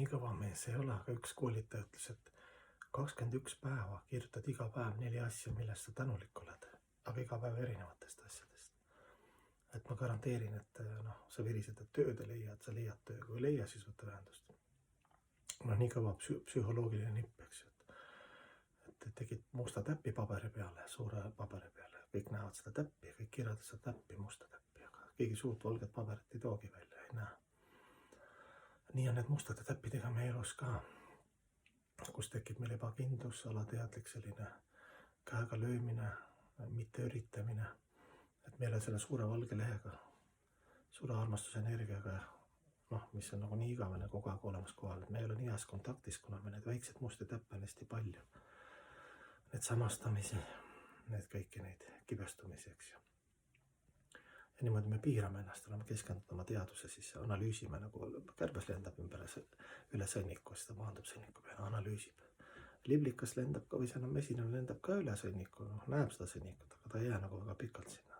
nii kõva mees ei ole, aga üks koolitaja ütles, et 21 päeva kirjutad iga päev 4 asja, millest sa tänulik oled, aga iga päev erinevatest asjadest. Et ma garanteerin, et sa virised, et tööd ei leia, et sa leiad töö, kui ei leia, siis võtta ühendust. Nii kõva psühholoogiline nipp, eks ju, et tegid musta täppi paberi peale, suure paberi peale, kõik näevad seda täppi, kõik kirjavad seda täppi, musta täppi, aga keegi suurt valget paberit ei toogi välja, ei näe. Nii on need mustade täppidega meie elus ka, kus tekib meil ebakindlus, alateadlik selline käega löömine, mitte üritamine, et meile selle suure valge lehega, suure armastusenergiaga, mis on nagu nii igavene kogu aeg olemas kohal, et me ei ole nii heas kontaktis, kuna me neid väikseid musti täppe on hästi palju. Need samastamisi, kõiki neid kibestumisi, eks ju. Ja niimoodi me piirame ennast, oleme keskendunud oma teaduse, siis analüüsime, nagu kärbes lendab üle sõnniku, siis ta maandub sõnniku peale, analüüsib. Liblikas lendab ka, või see mesinane lendab ka üle sõnniku, näeb seda sõnnikut, aga ta ei jää nagu väga pikalt sinna.